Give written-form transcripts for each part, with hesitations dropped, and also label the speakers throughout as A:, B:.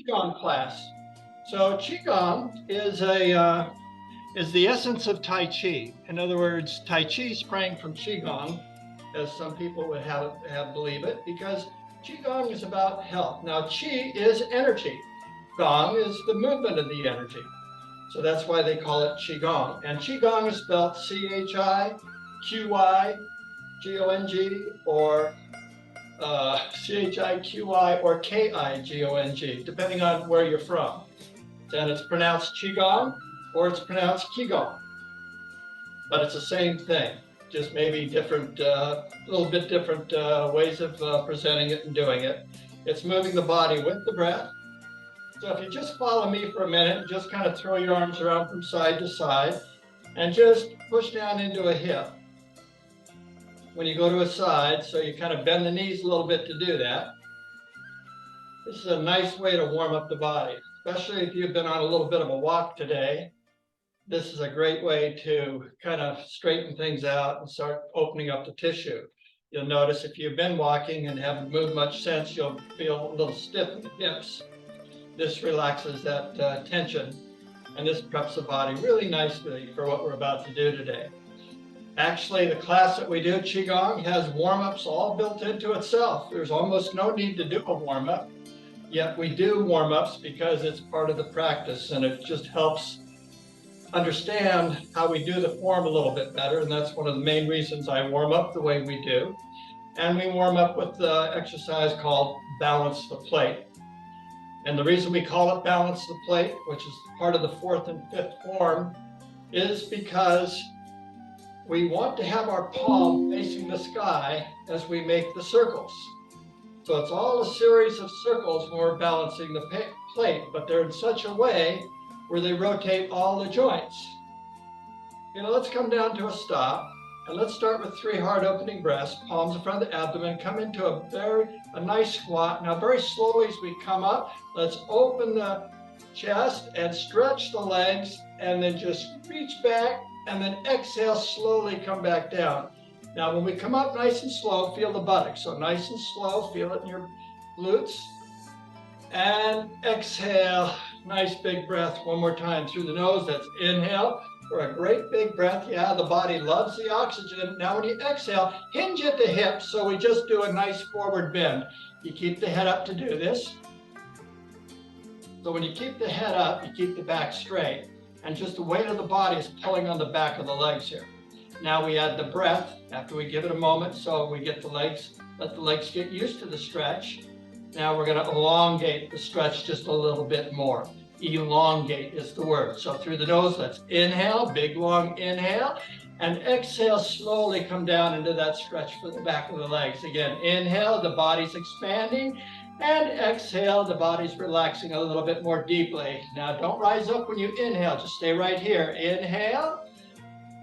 A: Qigong class. So Qigong is the essence of Tai Chi. In other words, Tai Chi sprang from Qigong, as some people would have believe it, because Qigong is about health. Now, Qi is energy. Gong is the movement of the energy. So that's why they call it Qigong. And Qigong is spelled C-H-I-Q-Y-G-O-N-G or C-H-I-Q-I or K-I-G-O-N-G, depending on where you're from. And it's pronounced Qigong or it's pronounced Qigong. But it's the same thing, just maybe different, a little bit different ways of presenting it and doing it. It's moving the body with the breath. So if you just follow me for a minute, just kind of throw your arms around from side to side and just push down into a hip. When you go to a side, so you kind of bend the knees a little bit to do that. This is a nice way to warm up the body, especially if you've been on a little bit of a walk today. This is a great way to kind of straighten things out and start opening up the tissue. You'll notice if you've been walking and haven't moved much since, you'll feel a little stiff in the hips. This relaxes that tension, and this preps the body really nicely for what we're about to do today. Actually, the class that we do, Qigong, has warm-ups all built into itself. There's almost no need to do a warm-up, yet we do warm-ups because it's part of the practice, and it just helps understand how we do the form a little bit better, and that's one of the main reasons I warm up the way we do. And we warm up with the exercise called Balance the Plate. And the reason we call it Balance the Plate, which is part of the fourth and fifth form, is because we want to have our palm facing the sky as we make the circles. So it's all a series of circles when we're balancing the plate, but they're in such a way where they rotate all the joints. Let's come down to a stop, and let's start with 3 hard opening breaths, palms in front of the abdomen, come into a nice squat. Now very slowly as we come up, let's open the chest and stretch the legs, and then just reach back, and then exhale, slowly come back down. Now when we come up nice and slow, feel the buttocks. So nice and slow, feel it in your glutes. And exhale, nice big breath one more time through the nose. That's inhale for a great big breath. Yeah, the body loves the oxygen. Now when you exhale, hinge at the hips, so we just do a nice forward bend. You keep the head up to do this. So when you keep the head up, you keep the back straight, and just the weight of the body is pulling on the back of the legs here. Now we add the breath after we give it a moment, so we get the legs, let the legs get used to the stretch. Now we're going to elongate the stretch just a little bit more. Elongate is the word. So through the nose, let's inhale, big long inhale, and exhale, slowly come down into that stretch for the back of the legs. Again, inhale, the body's expanding, and exhale, the body's relaxing a little bit more deeply. Now don't rise up when you inhale, just stay right here. Inhale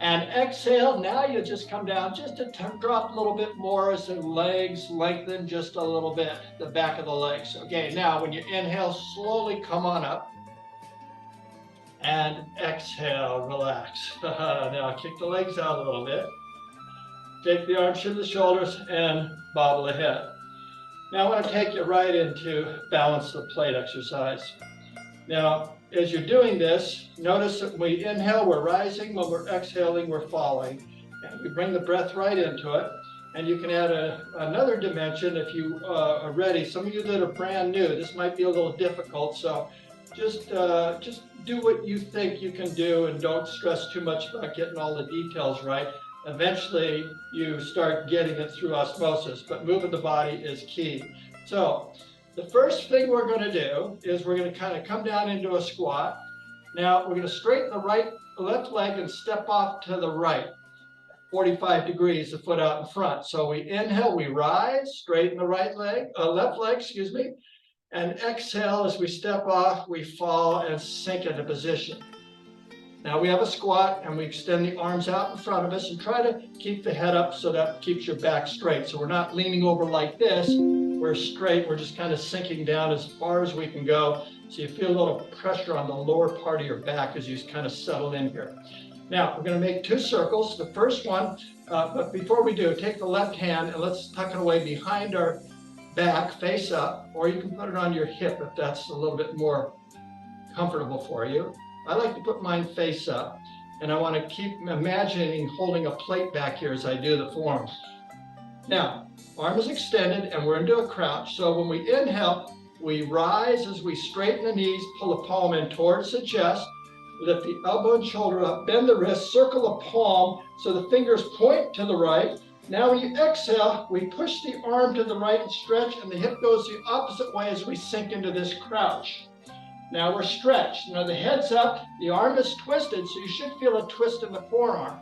A: and exhale. Now you just come down just to drop a little bit more as the legs lengthen just a little bit, the back of the legs. Okay, now when you inhale, slowly come on up. And exhale, relax. Now kick the legs out a little bit. Take the arms to the shoulders and bobble the head. Now I want to take you right into Balance the Plate exercise. Now, as you're doing this, notice that when we inhale, we're rising. When we're exhaling, we're falling. And we bring the breath right into it. And you can add another dimension if you are ready. Some of you that are brand new, this might be a little difficult. So just do what you think you can do and don't stress too much about getting all the details right. Eventually, you start getting it through osmosis, but moving the body is key. So the first thing we're going to do is we're going to kind of come down into a squat. Now we're going to straighten the left leg and step off to the right, 45 degrees, the foot out in front. So we inhale, we rise, straighten the left leg, and exhale as we step off, we fall and sink into position. Now we have a squat and we extend the arms out in front of us and try to keep the head up so that keeps your back straight. So we're not leaning over like this, we're straight, we're just kind of sinking down as far as we can go. So you feel a little pressure on the lower part of your back as you kind of settle in here. Now we're going to make 2 circles. The first one, but before we do, take the left hand and let's tuck it away behind our back, face up, or you can put it on your hip if that's a little bit more comfortable for you. I like to put mine face up, and I want to keep imagining holding a plate back here as I do the form. Now, arm is extended and we're into a crouch. So when we inhale, we rise as we straighten the knees, pull the palm in towards the chest, lift the elbow and shoulder up, bend the wrist, circle the palm so the fingers point to the right. Now when you exhale, we push the arm to the right and stretch, and the hip goes the opposite way as we sink into this crouch. Now we're stretched. Now the head's up, the arm is twisted, so you should feel a twist in the forearm.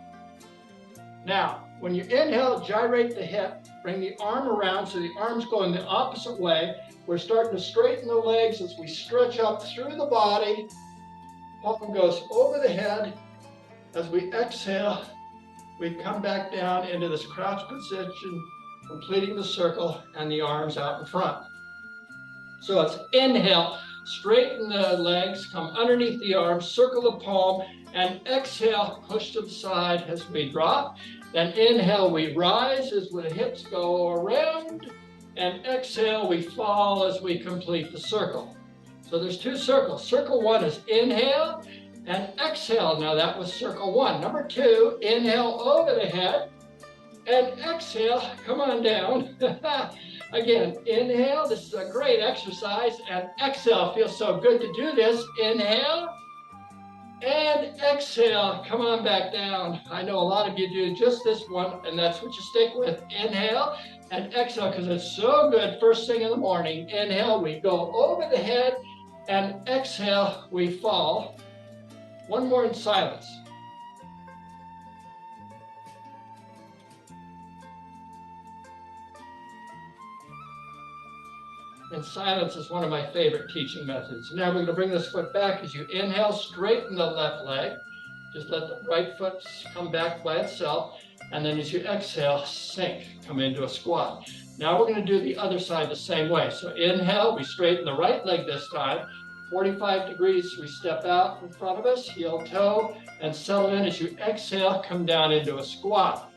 A: Now, when you inhale, gyrate the hip, bring the arm around so the arm's going the opposite way. We're starting to straighten the legs as we stretch up through the body. Palm goes over the head. As we exhale, we come back down into this crouch position, completing the circle and the arms out in front. So it's inhale, straighten the legs, come underneath the arms, circle the palm, and exhale, push to the side as we drop. Then inhale, we rise as the hips go around, and exhale, we fall as we complete the circle. So there's two circles. Circle one is inhale and exhale. Now that was circle one. Number two, inhale over the head and exhale, come on down. Again, inhale, this is a great exercise, and exhale, feels so good to do this. Inhale and exhale, come on back down. I know a lot of you do just this one, and that's what you stick with. Inhale and exhale, because it's so good first thing in the morning. Inhale, we go over the head, and exhale, we fall. One more in silence. And silence is one of my favorite teaching methods. Now we're going to bring this foot back. As you inhale, straighten the left leg. Just let the right foot come back by itself. And then as you exhale, sink, come into a squat. Now we're going to do the other side the same way. So inhale, we straighten the right leg this time. 45 degrees, we step out in front of us, heel toe, and settle in. As you exhale, come down into a squat.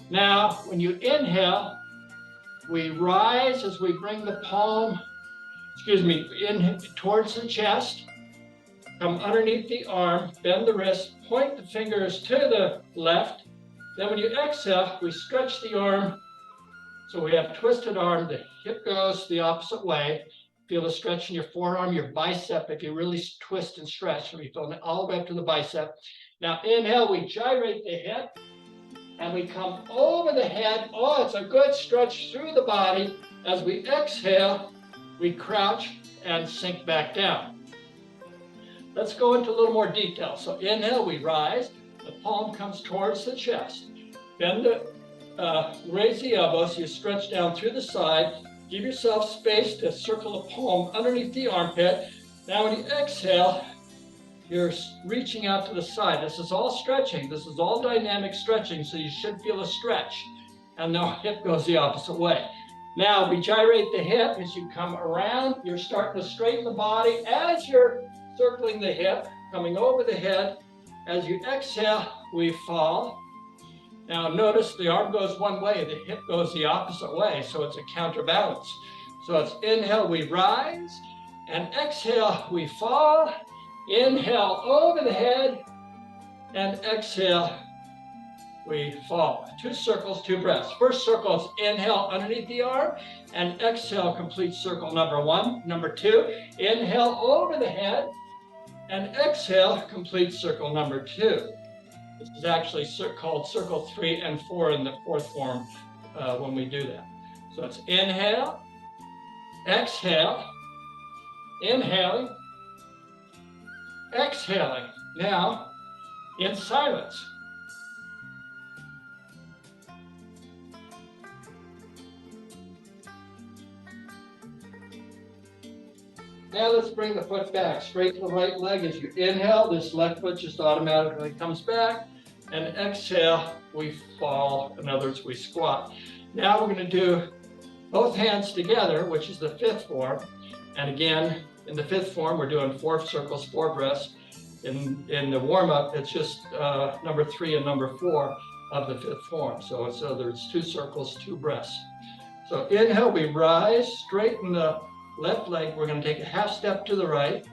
A: Now, when you inhale, we rise as we bring the palm, in towards the chest, come underneath the arm, bend the wrist, point the fingers to the left. Then when you exhale, we stretch the arm. So we have twisted arm, the hip goes the opposite way. Feel the stretch in your forearm, your bicep, if you really twist and stretch. So we feel it all the way up to the bicep. Now inhale, we gyrate the hip. And we come over the head. Oh, it's a good stretch through the body. As we exhale, we crouch and sink back down. Let's go into a little more detail. So inhale, we rise. The palm comes towards the chest. Bend raise the elbows. You stretch down through the side. Give yourself space to circle the palm underneath the armpit. Now when you exhale, you're reaching out to the side. This is all stretching. This is all dynamic stretching, so you should feel a stretch. And the hip goes the opposite way. Now we gyrate the hip as you come around. You're starting to straighten the body as you're circling the hip, coming over the head. As you exhale, we fall. Now notice the arm goes one way, the hip goes the opposite way, so it's a counterbalance. So it's inhale, we rise, and exhale, we fall. Inhale over the head, and exhale, we fall. Two circles, two breaths. First circle is inhale underneath the arm, and exhale, complete circle number one. Number two, inhale over the head, and exhale, complete circle number two. This is actually called circle 3 and 4 in the fourth form when we do that. So it's inhale, exhale, inhaling, exhaling. Now, in silence. Now let's bring the foot back. Straighten the right leg as you inhale. This left foot just automatically comes back. And exhale, we fall. In other words, we squat. Now we're going to do both hands together, which is the fifth form. And again, in the fifth form, we're doing 4 circles, 4 breaths. In the warm-up, it's just number 3 and number 4 of the fifth form. So there's 2 circles, 2 breaths. So inhale, we rise, straighten the left leg. We're going to take a half step to the right.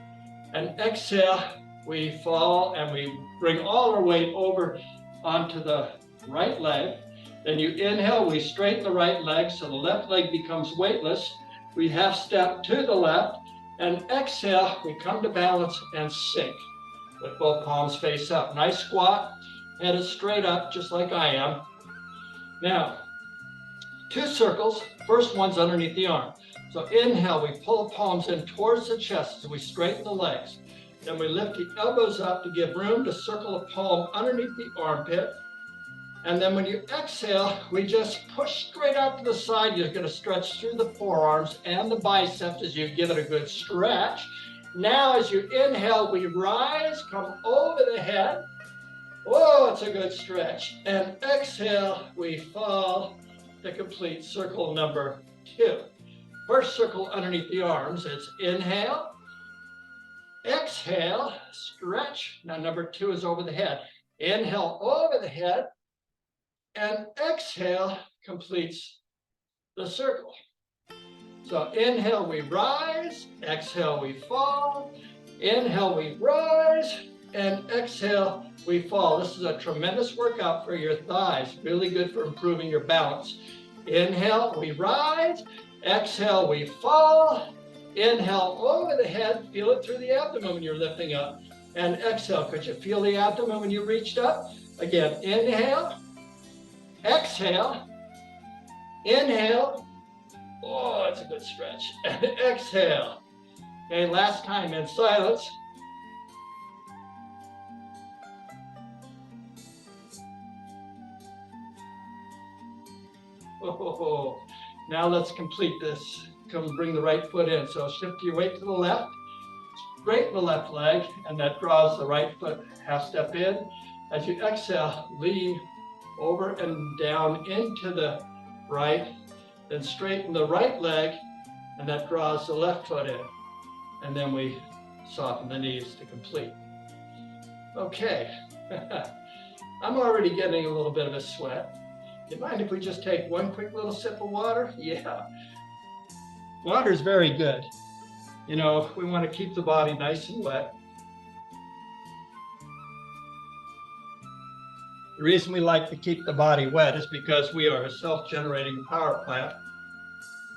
A: And exhale, we fall and we bring all our weight over onto the right leg. Then you inhale, we straighten the right leg so the left leg becomes weightless. We half step to the left, and exhale, we come to balance and sink with both palms face up. Nice squat, head is straight up just like I am. Now, 2 circles, first one's underneath the arm. So inhale, we pull the palms in towards the chest as we straighten the legs. Then we lift the elbows up to give room to circle the palm underneath the armpit. And then when you exhale, we just push straight out to the side. You're going to stretch through the forearms and the biceps as you give it a good stretch. Now, as you inhale, we rise, come over the head. Whoa, it's a good stretch. And exhale, we fall to complete circle number 2. First circle underneath the arms, it's inhale, exhale, stretch. Now number 2 is over the head. Inhale over the head, and exhale completes the circle. So inhale, we rise, exhale, we fall, inhale, we rise, and exhale, we fall. This is a tremendous workout for your thighs, really good for improving your balance. Inhale, we rise, exhale, we fall, inhale over the head, feel it through the abdomen when you're lifting up, and exhale. Could you feel the abdomen when you reached up? Again, inhale, exhale, inhale, oh, it's a good stretch, and exhale. Okay, last time in silence. Oh, now let's complete this. Come bring the right foot in. So shift your weight to the left, straighten the left leg, and that draws the right foot half step in. As you exhale, lean over and down into the right, then straighten the right leg, and that draws the left foot in. And then we soften the knees to complete. Okay, I'm already getting a little bit of a sweat. Do you mind if we just take one quick little sip of water? Yeah. Water is very good. You know, we want to keep the body nice and wet. The reason we like to keep the body wet is because we are a self-generating power plant.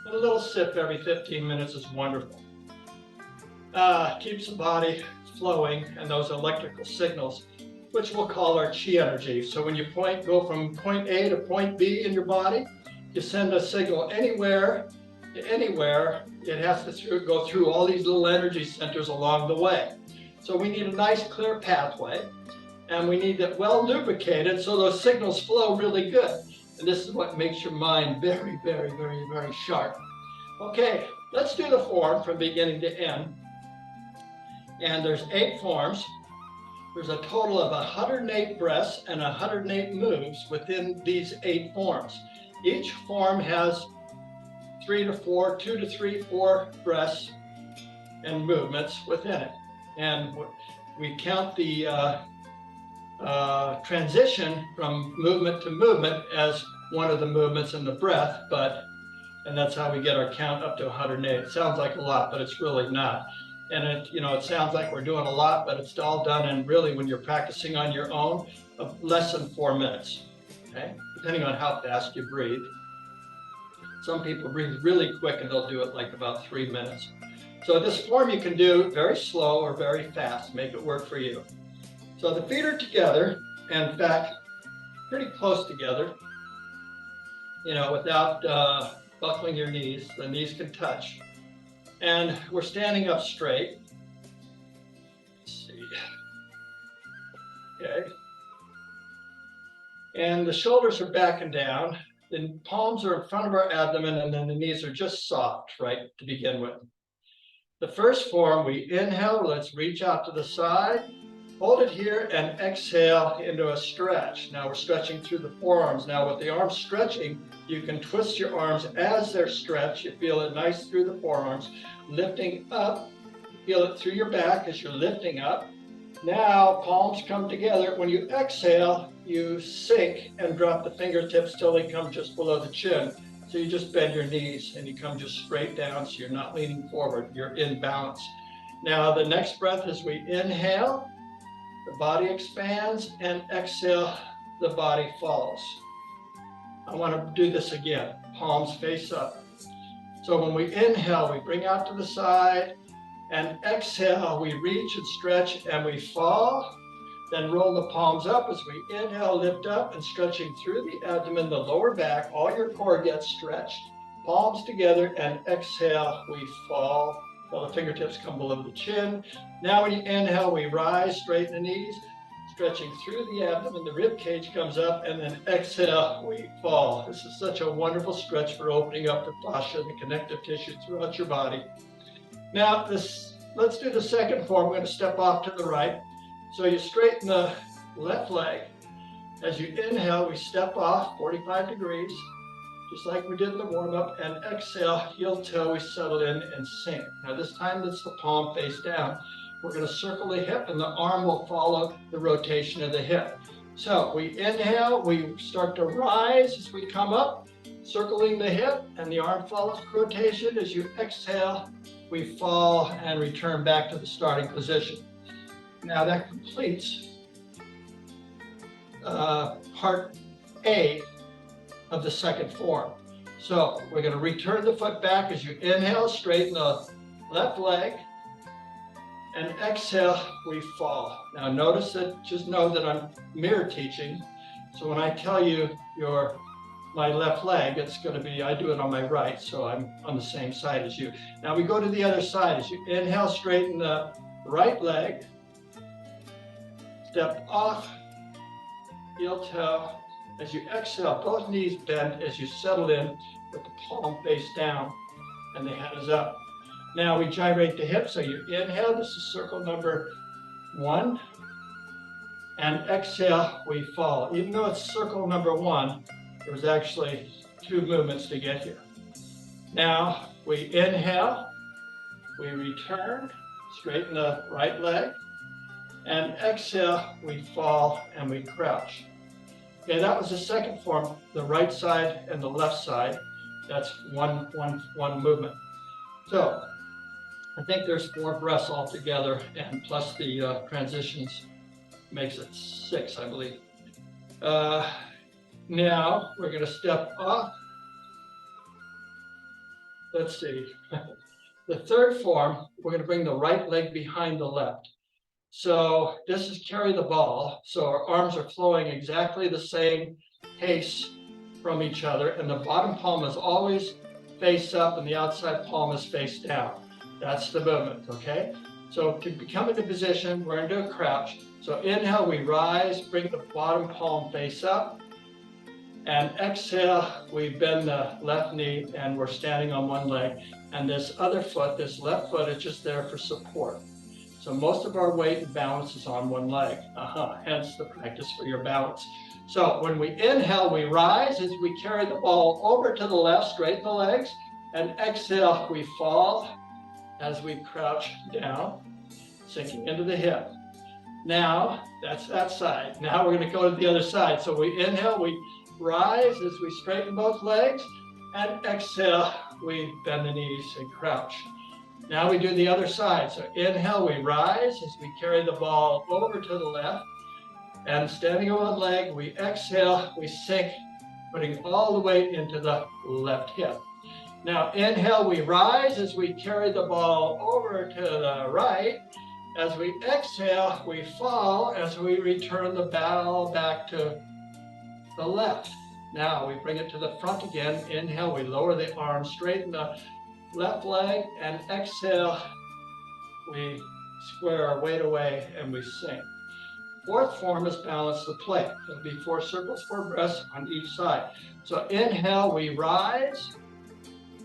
A: And a little sip every 15 minutes is wonderful. Keeps the body flowing and those electrical signals, which we'll call our chi energy. So when you go from point A to point B in your body, you send a signal anywhere to anywhere. It has to go through all these little energy centers along the way. So we need a nice clear pathway, and we need it well lubricated so those signals flow really good. And this is what makes your mind very, very, very, very sharp. Okay, let's do the form from beginning to end. And there's 8 forms. There's a total of 108 breaths and 108 moves within these 8 forms. Each form has 2 to 3, 4 breaths and movements within it. And we count the transition from movement to movement as one of the movements in the breath, and that's how we get our count up to 108. It sounds like a lot, but it's really not. And it sounds like we're doing a lot, but it's all done in really, when you're practicing on your own, less than 4 minutes, okay? Depending on how fast you breathe. Some people breathe really quick and they'll do it like about 3 minutes. So this form you can do very slow or very fast, make it work for you. So the feet are together, and in fact, pretty close together, without buckling your knees. The knees can touch. And we're standing up straight. Let's see. Okay. And the shoulders are back and down. The palms are in front of our abdomen, and then the knees are just soft, right, to begin with. The first form, we inhale, let's reach out to the side, hold it here, and exhale into a stretch. Now we're stretching through the forearms. Now with the arms stretching, you can twist your arms as they're stretched. You feel it nice through the forearms. Lifting up, feel it through your back as you're lifting up. Now palms come together. When you exhale, you sink and drop the fingertips till they come just below the chin. So you just bend your knees and you come just straight down, so you're not leaning forward, you're in balance. Now the next breath, as we inhale, the body expands, and exhale, the body falls. I want to do this again, palms face up. So when we inhale, we bring out to the side, and exhale, we reach and stretch and we fall. Then roll the palms up as we inhale, lift up, and stretching through the abdomen, the lower back, all your core gets stretched. Palms together, and exhale, we fall. While the fingertips come below the chin. Now when you inhale, we rise, straighten the knees, stretching through the abdomen, the rib cage comes up, and then exhale, we fall. This is such a wonderful stretch for opening up the fascia, the connective tissue throughout your body. Now, let's do the second form. We're going to step off to the right. So you straighten the left leg. As you inhale, we step off 45 degrees, just like we did in the warm-up, and exhale, heel toe, we settle in and sink. Now this time it's the palm face down. We're going to circle the hip, and the arm will follow the rotation of the hip. So we inhale, we start to rise as we come up, circling the hip, and the arm follows the rotation. As you exhale, we fall and return back to the starting position. Now that completes part A of the second form. So we're going to return the foot back as you inhale, straighten the left leg, and exhale, we fall. Now notice that, just know that I'm mirror teaching. So when I tell you my left leg, it's going to be, I do it on my right, so I'm on the same side as you. Now we go to the other side. As you inhale, straighten the right leg, step off, heel toe. As you exhale, both knees bend as you settle in with the palm face down and the head is up. Now we gyrate the hips. So you inhale, this is circle number 1, and exhale, we fall. Even though it's circle number 1, there was actually 2 movements to get here. Now we inhale, we return, straighten the right leg, and exhale, we fall and we crouch. Okay, that was the second form, the right side and the left side. That's one movement. So I think there's 4 breaths altogether, and plus the transitions makes it 6, I believe. Now we're going to step off. Let's see. The third form, we're going to bring the right leg behind the left. So this is carry the ball. So our arms are flowing exactly the same pace from each other, and the bottom palm is always face up and the outside palm is face down. That's the movement, okay? So to become into position, we're into a crouch. So inhale, we rise, bring the bottom palm face up, and exhale, we bend the left knee and we're standing on one leg. And this other foot, this left foot, is just there for support. So most of our weight and balance is on one leg. Hence the practice for your balance. So when we inhale, we rise as we carry the ball over to the left, straighten the legs, and exhale, we fall as we crouch down, sinking into the hip. Now, that's that side. Now we're going to go to the other side. So we inhale, we rise as we straighten both legs, and exhale, we bend the knees and crouch. Now we do the other side. So inhale, we rise as we carry the ball over to the left, and standing on one leg, we exhale, we sink, putting all the weight into the left hip. Now inhale, we rise as we carry the ball over to the right. As we exhale, we fall as we return the ball back to the left. Now we bring it to the front again. Inhale, we lower the arms, straighten the left leg, and exhale, we square our weight away and we sink. Fourth form is balance the plate. It'll be 4 circles, 4 breaths on each side. So inhale, we rise,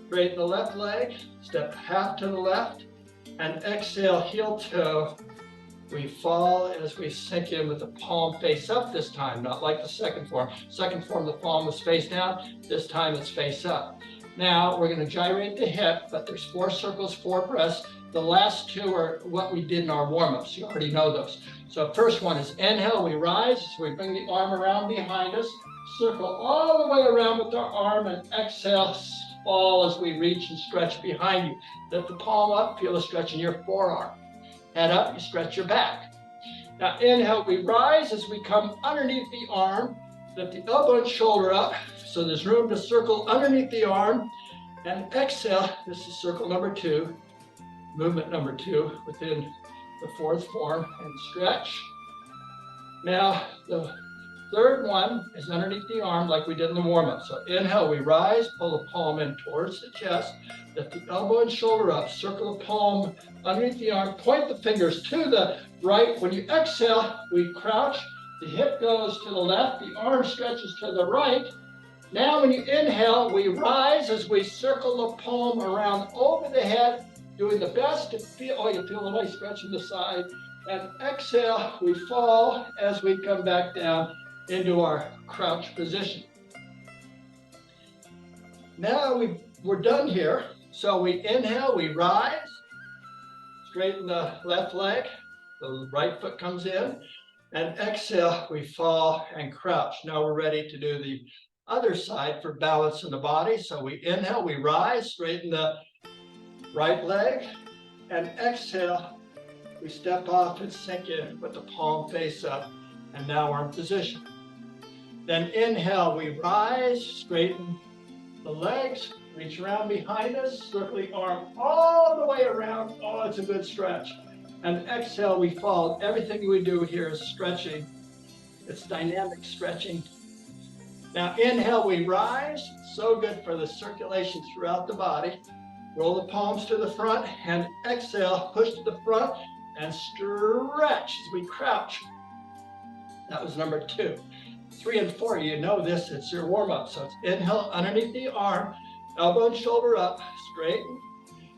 A: straighten the left leg, step half to the left, and exhale, heel toe. We fall as we sink in with the palm face up this time, not like the second form. Second form, the palm was face down. This time it's face up. Now we're going to gyrate the hip, but there's 4 circles, 4 breaths. The last 2 are what we did in our warm-ups. You already know those. So first one is inhale, we rise. So we bring the arm around behind us, circle all the way around with our arm, and exhale, fall as we reach and stretch behind you. Lift the palm up, feel a stretch in your forearm. Head up, you stretch your back. Now inhale, we rise as we come underneath the arm. Lift the elbow and shoulder up, so there's room to circle underneath the arm. And exhale, this is circle number 2, movement number 2 within the fourth form, and stretch. Now the third one is underneath the arm like we did in the warm-up. So inhale, we rise, pull the palm in towards the chest, lift the elbow and shoulder up, circle the palm underneath the arm, point the fingers to the right. When you exhale, we crouch, the hip goes to the left, the arm stretches to the right. Now when you inhale, we rise as we circle the palm around over the head, doing the best to feel, oh, you feel a nice stretch in the side. And exhale, we fall as we come back down into our crouch position. Now we're done here. So we inhale, we rise, straighten the left leg, the right foot comes in, and exhale, we fall and crouch. Now we're ready to do the other side for balance in the body. So we inhale, we rise, straighten the right leg, and exhale, we step off and sink in with the palm face up, and now we're in position. Then inhale, we rise, straighten the legs, reach around behind us, circle the arm all the way around. Oh, it's a good stretch. And exhale, we fall. Everything we do here is stretching. It's dynamic stretching. Now inhale, we rise. So good for the circulation throughout the body. Roll the palms to the front, and exhale, push to the front and stretch as we crouch. That was number 2. 3 and 4, you know this, it's your warm-up. So it's inhale underneath the arm, elbow and shoulder up, straighten,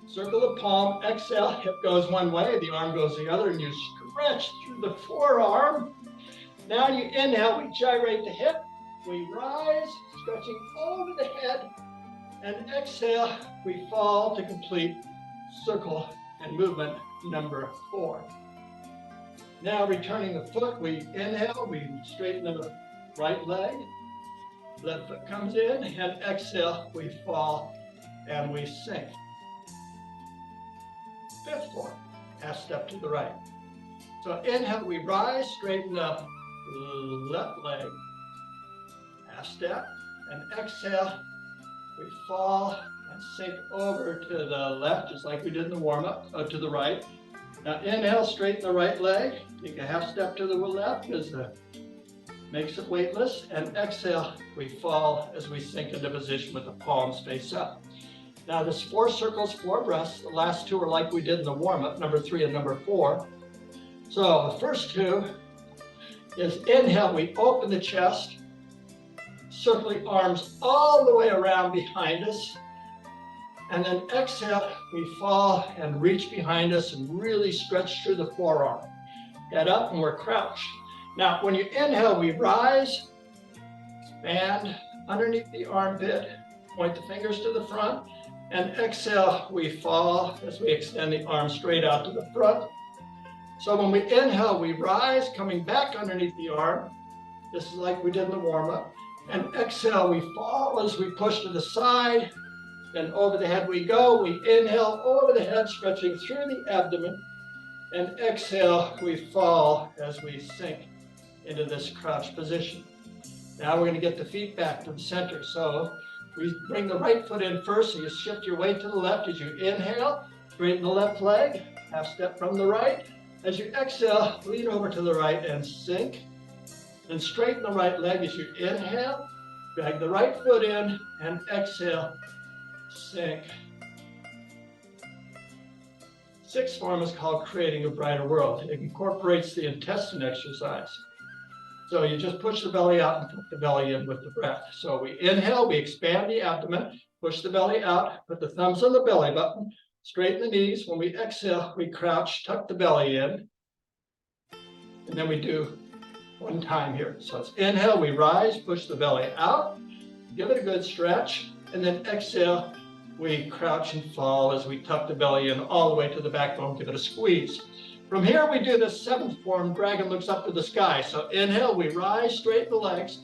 A: circle the palm, exhale, hip goes one way, the arm goes the other, and you stretch through the forearm. Now you inhale, we gyrate the hip, we rise, stretching over the head, and exhale, we fall to complete circle and movement number 4. Now returning the foot, we inhale, we straighten the right leg, left foot comes in, and exhale, we fall and we sink. 5th form, half step to the right. So inhale, we rise, straighten the left leg, half step, and exhale, we fall and sink over to the left, just like we did in the warm-up, to the right. Now inhale, straighten the right leg, take a half step to the left, because makes it weightless, and exhale, we fall as we sink into position with the palms face up. Now there's 4 circles, 4 breaths. The last 2 are like we did in the warm-up, number 3 and number 4. So the first 2 is inhale, we open the chest, circle the arms all the way around behind us, and then exhale, we fall and reach behind us and really stretch through the forearm. Head up, and we're crouched. Now, when you inhale, we rise, expand underneath the armpit, point the fingers to the front, and exhale, we fall as we extend the arms straight out to the front. So when we inhale, we rise, coming back underneath the arm. This is like we did in the warm-up. And exhale, we fall as we push to the side, and over the head we go. We inhale over the head, stretching through the abdomen, and exhale, we fall as we sink into this crouch position. Now we're going to get the feet back to the center. So we bring the right foot in first, so you shift your weight to the left as you inhale, straighten the left leg, half step from the right. As you exhale, lean over to the right and sink. Then straighten the right leg as you inhale, drag the right foot in, and exhale, sink. 6th form is called Creating a Brighter World. It incorporates the intestine exercise. So you just push the belly out and put the belly in with the breath. So we inhale, we expand the abdomen, push the belly out, put the thumbs on the belly button, straighten the knees. When we exhale, we crouch, tuck the belly in, and then we do 1 time here. So it's inhale, we rise, push the belly out, give it a good stretch, and then exhale, we crouch and fall as we tuck the belly in all the way to the backbone, give it a squeeze. From here, we do the 7th form, dragon looks up to the sky. So inhale, we rise, straighten the legs,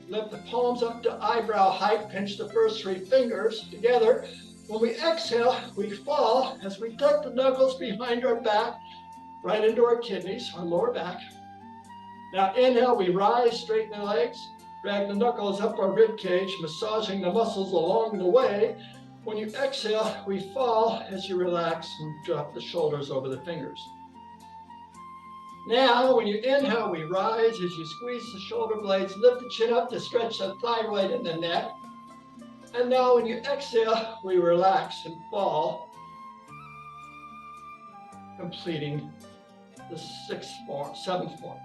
A: lift the palms up to eyebrow height, pinch the first 3 fingers together. When we exhale, we fall as we tuck the knuckles behind our back, right into our kidneys, our lower back. Now inhale, we rise, straighten the legs, drag the knuckles up our rib cage, massaging the muscles along the way. When you exhale, we fall as you relax and drop the shoulders over the fingers. Now, when you inhale, we rise as you squeeze the shoulder blades, lift the chin up to stretch the thyroid and the neck. And now when you exhale, we relax and fall, completing the 6th form, 7th form.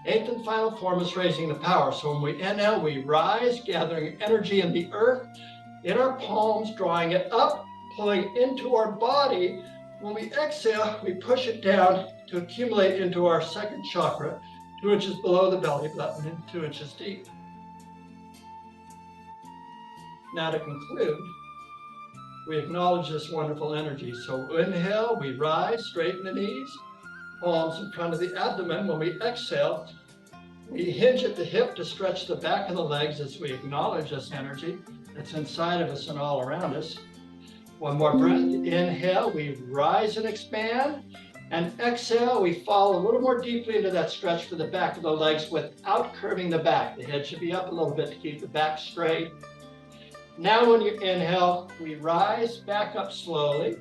A: 8th and final form is raising the power. So when we inhale, we rise, gathering energy in the earth, in our palms, drawing it up, pulling into our body. When we exhale, we push it down to accumulate into our 2nd chakra, 2 inches below the belly button and 2 inches deep. Now to conclude, we acknowledge this wonderful energy. So inhale, we rise, straighten the knees, palms in front of the abdomen. When we exhale, we hinge at the hip to stretch the back of the legs as we acknowledge this energy that's inside of us and all around us. One more breath. Inhale, we rise and expand. And exhale, we fall a little more deeply into that stretch for the back of the legs without curving the back. The head should be up a little bit to keep the back straight. Now when you inhale, we rise back up slowly.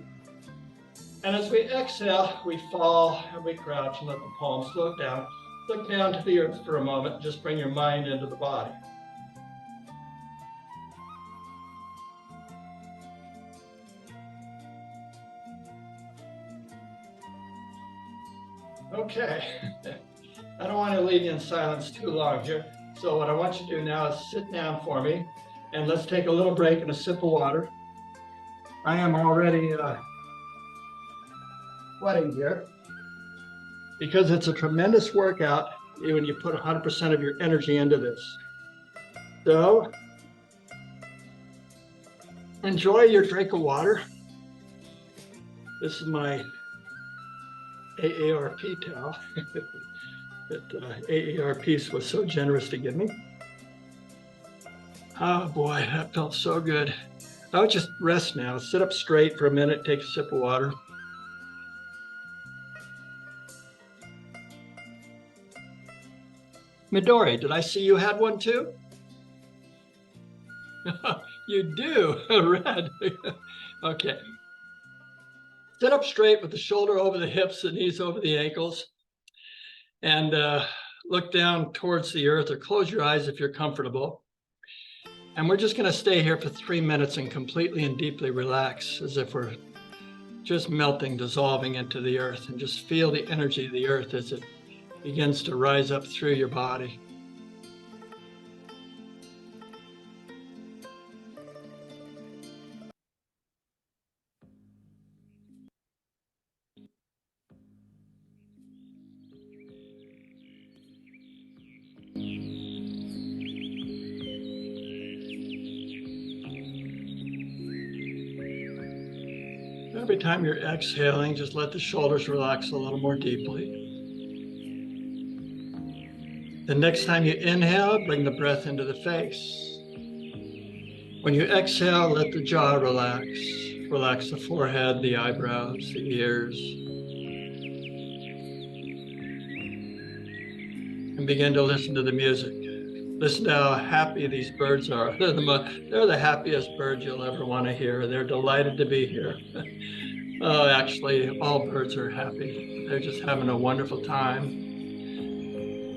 A: And as we exhale, we fall and we crouch and let the palms float down. Look down to the earth for a moment. Just bring your mind into the body. Okay, I don't want to leave you in silence too long here. So what I want you to do now is sit down for me and let's take a little break and a sip of water. I am already sweating here because it's a tremendous workout when you put 100% of your energy into this. So enjoy your drink of water. This is my AARP towel that AARP was so generous to give me. Oh boy, that felt so good. I would just rest now. Sit up straight for a minute, take a sip of water. Midori, did I see you had one too? You do, red. Okay. Sit up straight with the shoulder over the hips, the knees over the ankles, and look down towards the earth or close your eyes if you're comfortable. And we're just gonna stay here for 3 minutes and completely and deeply relax as if we're just melting, dissolving into the earth, and just feel the energy of the earth as it begins to rise up through your body. Every time you're exhaling, just let the shoulders relax a little more deeply. The next time you inhale, bring the breath into the face. When you exhale, let the jaw relax. Relax the forehead, the eyebrows, the ears. And begin to listen to the music. Listen to how happy these birds are. They're the happiest birds you'll ever want to hear. They're delighted to be here. Actually, all birds are happy. They're just having a wonderful time.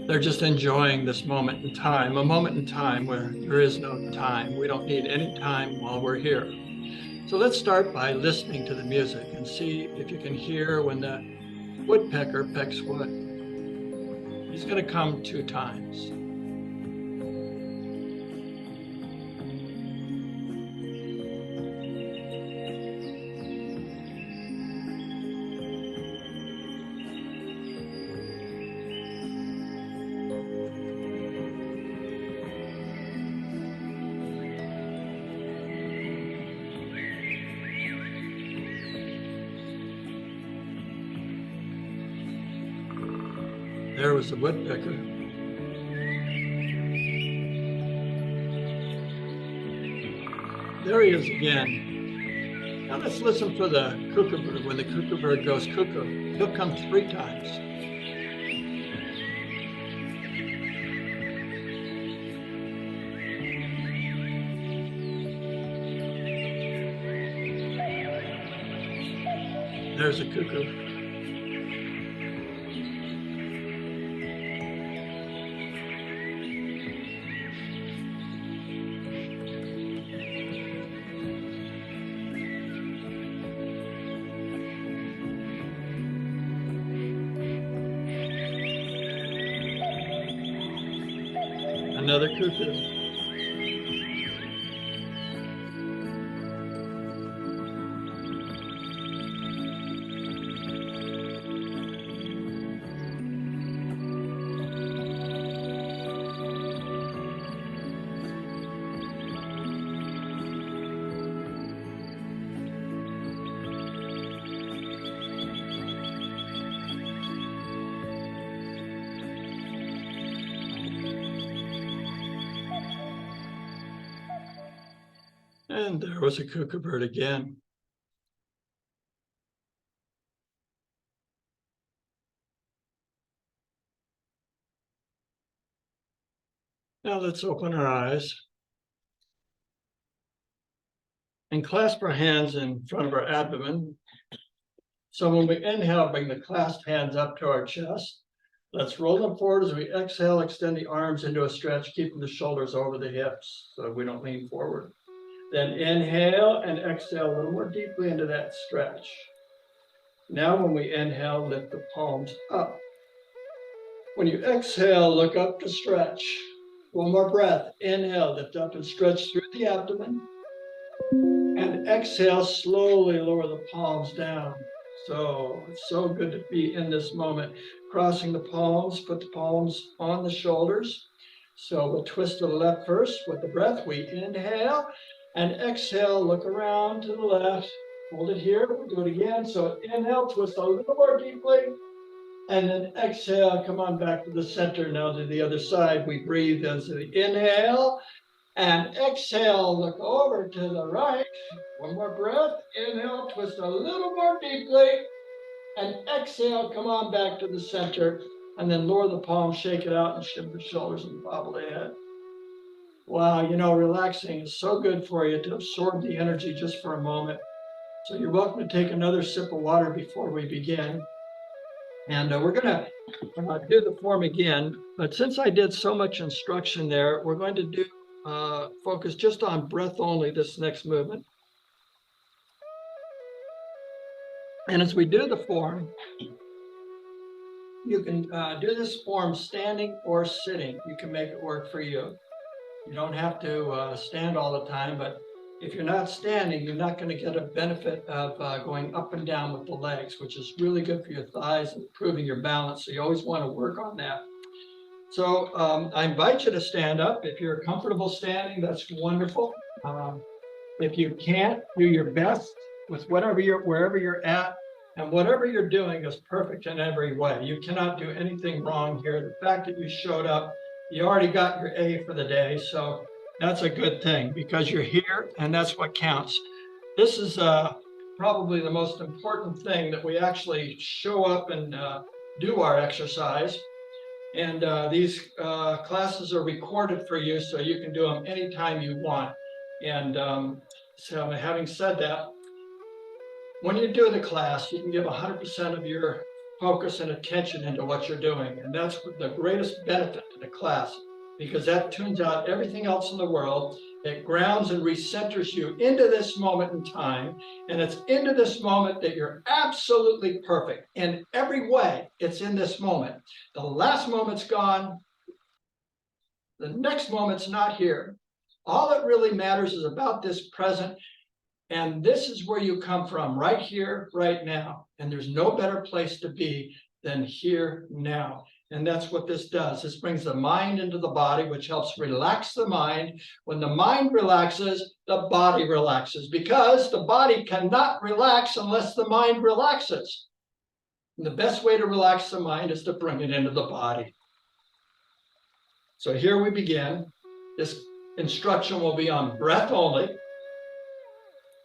A: They're just enjoying this moment in time, a moment in time where there is no time. We don't need any time while we're here. So let's start by listening to the music and see if you can hear when the woodpecker pecks wood. He's going to come 2 times. There was the woodpecker. There he is again. Now let's listen for the kookaburra. When the kookaburra goes cuckoo, he'll come 3 times. There's a cuckoo. Another cuckoo. And there was a kookaburra again. Now let's open our eyes and clasp our hands in front of our abdomen. So when we inhale, bring the clasped hands up to our chest. Let's roll them forward as we exhale, extend the arms into a stretch, keeping the shoulders over the hips so we don't lean forward. Then inhale and exhale a little more deeply into that stretch. Now when we inhale, lift the palms up. When you exhale, look up to stretch. One more breath. Inhale, lift up and stretch through the abdomen. And exhale, slowly lower the palms down. So it's so good to be in this moment. Crossing the palms, put the palms on the shoulders. So we'll twist to the left first with the breath. We inhale and exhale, look around to the left. Hold it here, we'll do it again. So inhale, twist a little more deeply. And then exhale, come on back to the center. Now to the other side, we breathe as we inhale and exhale, look over to the right. One more breath, inhale, twist a little more deeply. And exhale, come on back to the center. And then lower the palms, shake it out and shift the shoulders and bobble the head. Wow, you know, relaxing is so good for you to absorb the energy just for a moment. So you're welcome to take another sip of water before we begin. And we're going to do the form again. But since I did so much instruction there, we're going to do focus just on breath only this next movement. And as we do the form, you can do this form standing or sitting. You can make it work for you. You don't have to stand all the time, but if you're not standing, you're not going to get a benefit of going up and down with the legs, which is really good for your thighs and improving your balance. So you always want to work on that. So I invite you to stand up. If you're comfortable standing, that's wonderful. If you can't, do your best with wherever you're at, and whatever you're doing is perfect in every way. You cannot do anything wrong here. The fact that you showed up, you already got your A for the day, so that's a good thing because you're here and that's what counts. This is probably the most important thing, that we actually show up and do our exercise. And these classes are recorded for you, so you can do them anytime you want. And so having said that, when you do the class, you can give 100% of your focus and attention into what you're doing. And that's the greatest benefit to the class, because that tunes out everything else in the world. It grounds and recenters you into this moment in time. And it's into this moment that you're absolutely perfect. In every way, it's in this moment. The last moment's gone. The next moment's not here. All that really matters is about this present. And this is where you come from, right here, right now. And there's no better place to be than here now. And that's what this does. This brings the mind into the body, which helps relax the mind. When the mind relaxes, the body relaxes, because the body cannot relax unless the mind relaxes. And the best way to relax the mind is to bring it into the body. So here we begin. This instruction will be on breath only.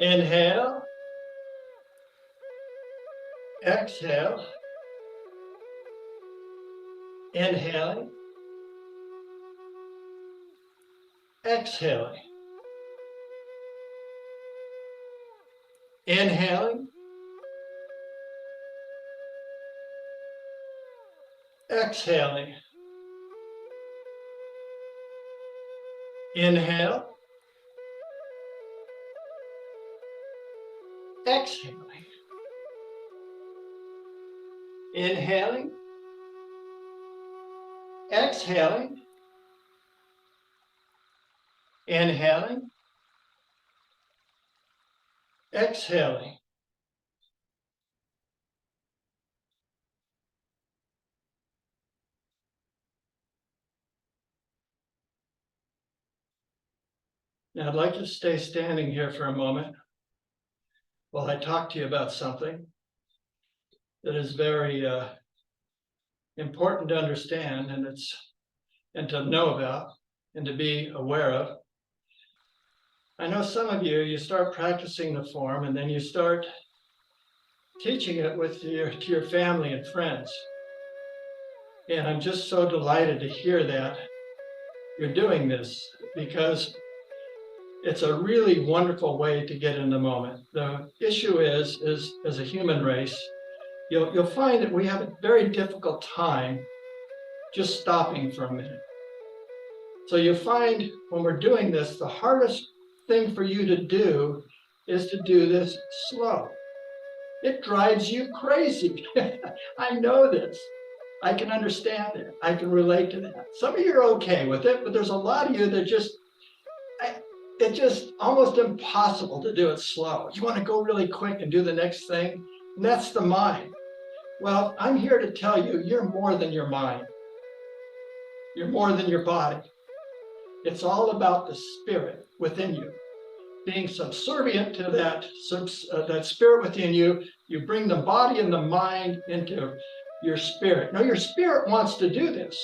A: Inhale. Exhale. Inhaling. Exhaling. Inhaling. Exhaling. Inhale. Exhaling. Inhaling. Exhaling. Inhaling. Exhaling. Now I'd like you to stay standing here for a moment while I talk to you about something that is very important to understand and to know about and to be aware of. I know some of you start practicing the form and then you start teaching it to your family and friends. And I'm just so delighted to hear that you're doing this, because it's a really wonderful way to get in the moment. The issue is as a human race, you'll find that we have a very difficult time just stopping for a minute. So you find when we're doing this, the hardest thing for you to do is to do this slow. It drives you crazy. I know this. I can understand it. I can relate to that. Some of you are okay with it, but there's a lot of you that it's just almost impossible to do it slow. You want to go really quick and do the next thing, and that's the mind. Well, I'm here to tell you, you're more than your mind. You're more than your body. It's all about the spirit within you. Being subservient to that spirit within you, you bring the body and the mind into your spirit. Now, your spirit wants to do this.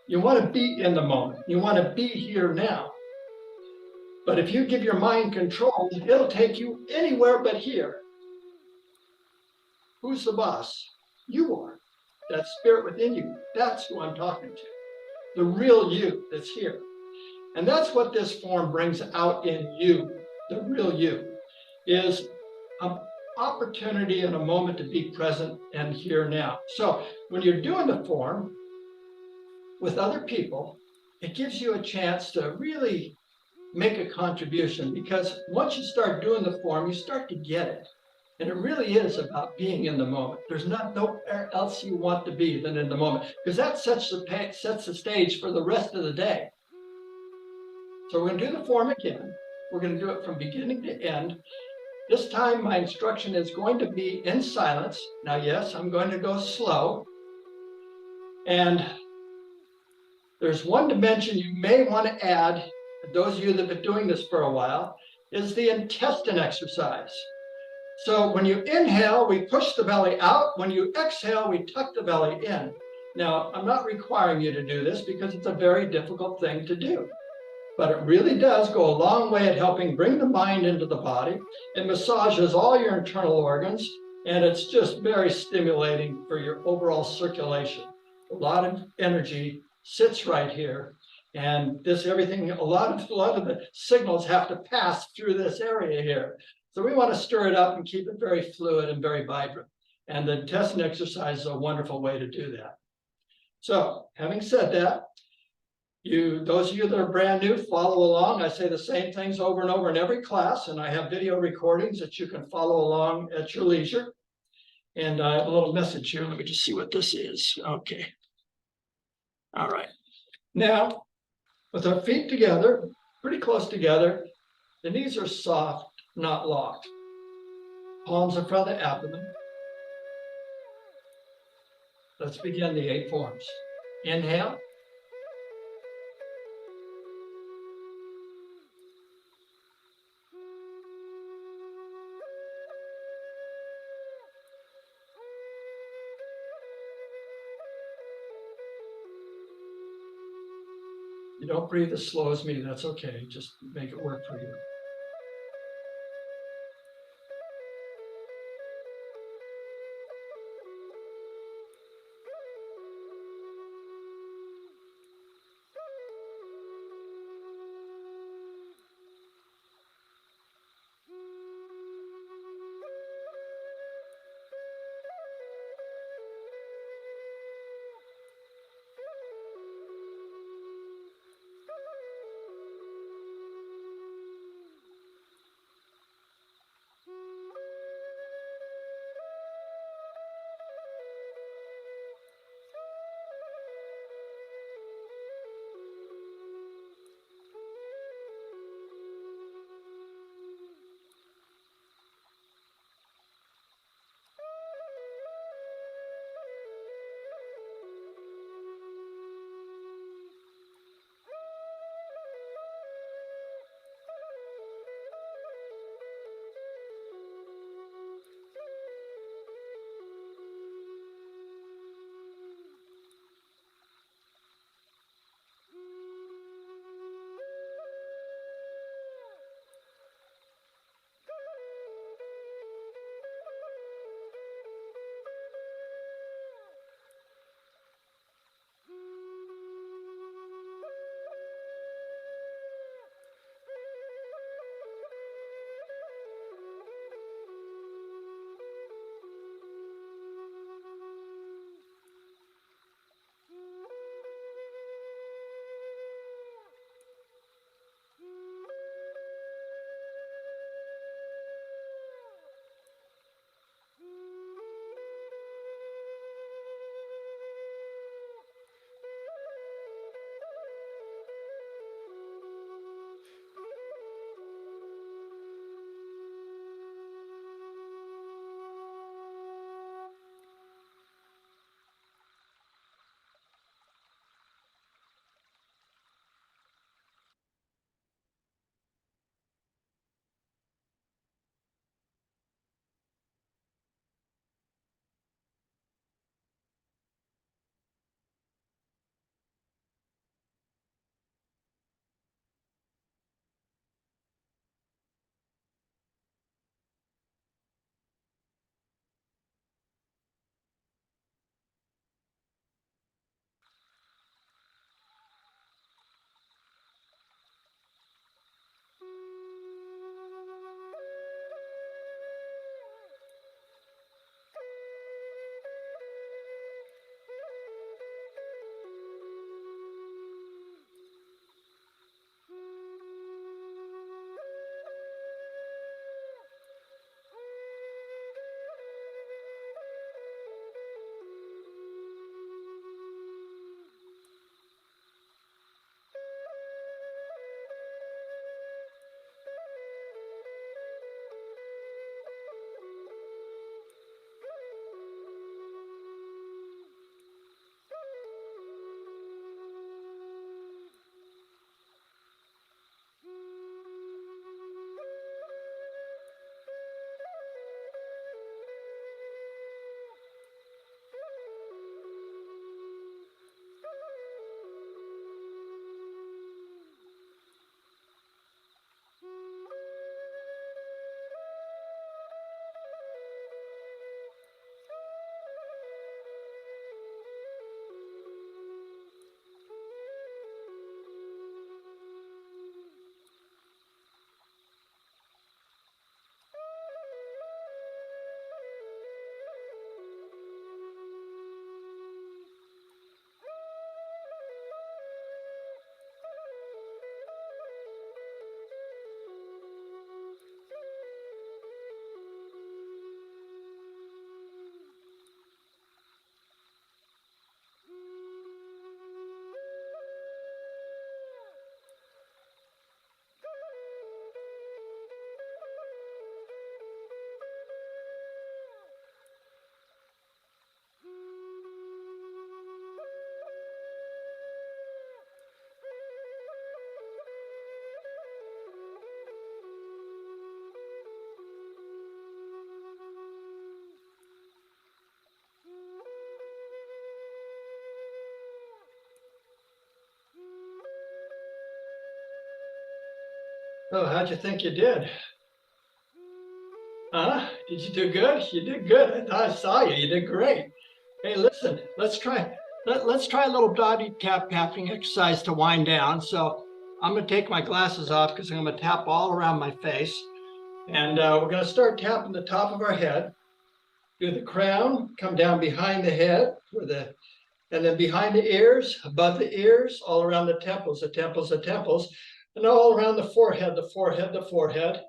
A: You want to be in the moment. You want to be here now. But if you give your mind control, it'll take you anywhere but here. Who's the boss? You are. That spirit within you. That's who I'm talking to. The real you that's here. And that's what this form brings out in you. The real you is an opportunity and a moment to be present and here now. So when you're doing the form with other people, it gives you a chance to really make a contribution, because once you start doing the form, you start to get it. And it really is about being in the moment. There's nowhere else you want to be than in the moment, because that sets the stage for the rest of the day. So we're going to do the form again. We're going to do it from beginning to end. This time, my instruction is going to be in silence. Now, yes, I'm going to go slow. And there's one dimension you may want to add, those of you that have been doing this for a while, is the intestine exercise. So when you inhale, we push the belly out. When you exhale, we tuck the belly in. Now, I'm not requiring you to do this because it's a very difficult thing to do. But it really does go a long way at helping bring the mind into the body. It massages all your internal organs, and it's just very stimulating for your overall circulation. A lot of energy sits right here, and a lot of the signals have to pass through this area here. So we want to stir it up and keep it very fluid and very vibrant. And the intestine exercise is a wonderful way to do that. So having said that, those of you that are brand new, follow along. I say the same things over and over in every class, and I have video recordings that you can follow along at your leisure. And I have a little message here. Let me just see what this is. Okay. All right. Now, with our feet together, pretty close together, the knees are soft, not locked. Palms in front of the abdomen. Let's begin the 8 forms. Inhale. You don't breathe as slow as me, that's okay. Just make it work for you. Oh, how'd you think you did? Huh? Did you do good? You did good. I thought I saw you. You did great. Hey, listen, let's try a little body tapping exercise to wind down. So I'm gonna take my glasses off because I'm gonna tap all around my face. And we're gonna start tapping the top of our head. Do the crown, come down behind the head and then behind the ears, above the ears, all around the temples, and all around the forehead, the forehead.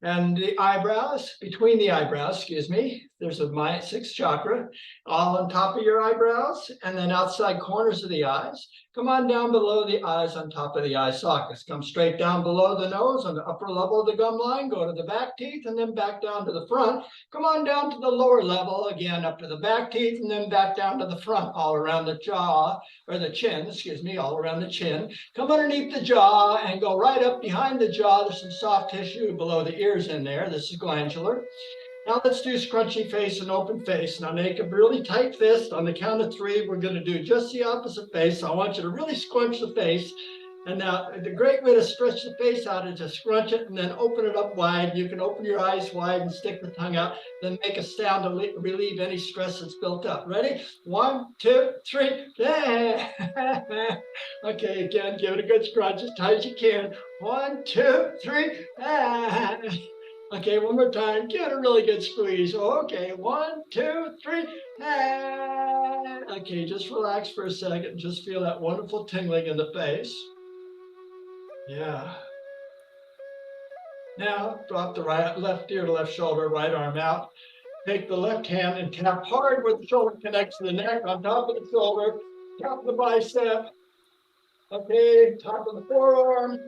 A: And the eyebrows, between the eyebrows, excuse me, there's my sixth chakra, all on top of your eyebrows, and then outside corners of the eyes. Come on down below the eyes, on top of the eye sockets. Come straight down below the nose, on the upper level of the gum line, go to the back teeth, and then back down to the front. Come on down to the lower level, again, up to the back teeth, and then back down to the front, all around the jaw, or the chin, excuse me, all around the chin. Come underneath the jaw and go right up behind the jaw. There's some soft tissue below the ears in there. This is glandular. Now let's do scrunchy face and open face. Now make a really tight fist. On the count of three, we're going to do just the opposite face. So I want you to really scrunch the face. And now the great way to stretch the face out is to scrunch it and then open it up wide. You can open your eyes wide and stick the tongue out, then make a sound to relieve any stress that's built up. Ready? 1, 2, 3. Okay, again, give it a good scrunch as tight as you can. 1, 2, 3. Okay, one more time. Give it a really good squeeze. Okay, 1, 2, 3. Okay, just relax for a second. Just feel that wonderful tingling in the face. Yeah. Now, drop the left ear to left shoulder, right arm out. Take the left hand and tap hard where the shoulder connects to the neck, on top of the shoulder, top of the bicep. Okay, top of the forearm.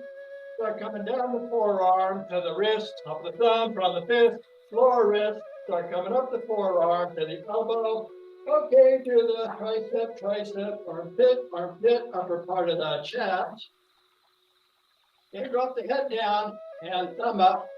A: Start coming down the forearm to the wrist, top of the thumb, front of the fist, lower wrist. Start coming up the forearm to the elbow. Okay, to the tricep, armpit, upper part of the chest. And drop the head down and thumb up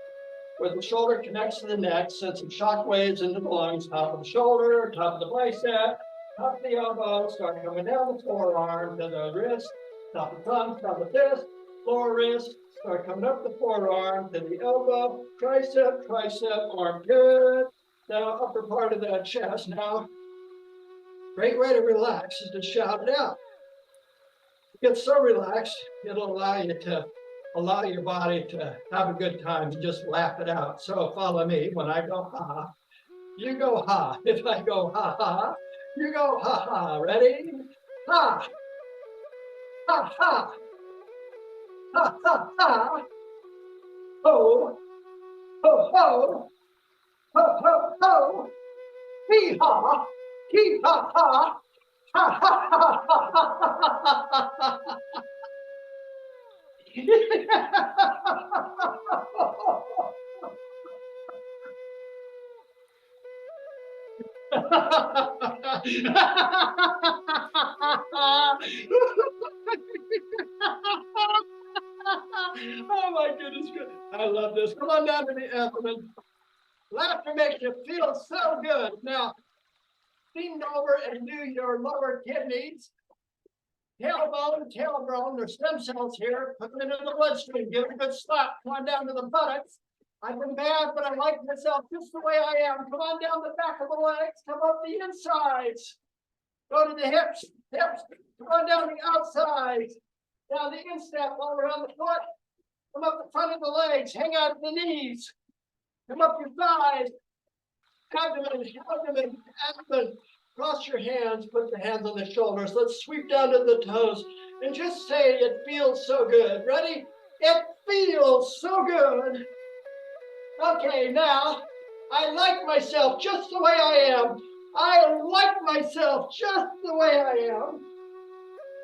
A: where the shoulder connects to the neck. Send some shock waves into the lungs, top of the shoulder, top of the bicep, top of the elbow. Start coming down the forearm to the wrist, top of the thumb, top of the fist, lower wrist. Start coming up the forearm to the elbow, tricep, armpit, now upper part of the chest. Now, great way to relax is to shout it out. You get so relaxed, it'll allow your body to have a good time and just laugh it out. So follow me. When I go ha, you go ha. If I go ha ha, you go ha ha. Ready? Ha, ha, ha. Ha, ha, ha. Ho, ho, ho. Ho, ho, ho. Hee haw, hee ha ha. Ha, ha, ha, ha, ha, ha, ha. Oh my goodness. I love this. Come on down to the abdomen. Laughter makes you feel so good. Now, lean over and do your lower kidneys. Tailbone, there's stem cells here. Put them into the bloodstream. Give it a good slap. Come on down to the buttocks. I've been bad, but I like myself just the way I am. Come on down the back of the legs. Come up the insides. Go to the hips. Come on down the outsides. Down the instep all around the foot. Come up the front of the legs. Hang out at the knees. Come up your thighs. Abdomen. Cross your hands, put the hands on the shoulders. Let's sweep down to the toes and just say it feels so good. Ready? It feels so good. Okay, now I like myself just the way I am. I like myself just the way I am.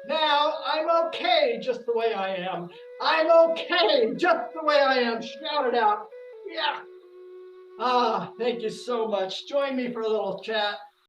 A: Now I'm okay just the way I am. I'm okay just the way I am. Shout it out. Yeah. Thank you so much. Join me for a little chat.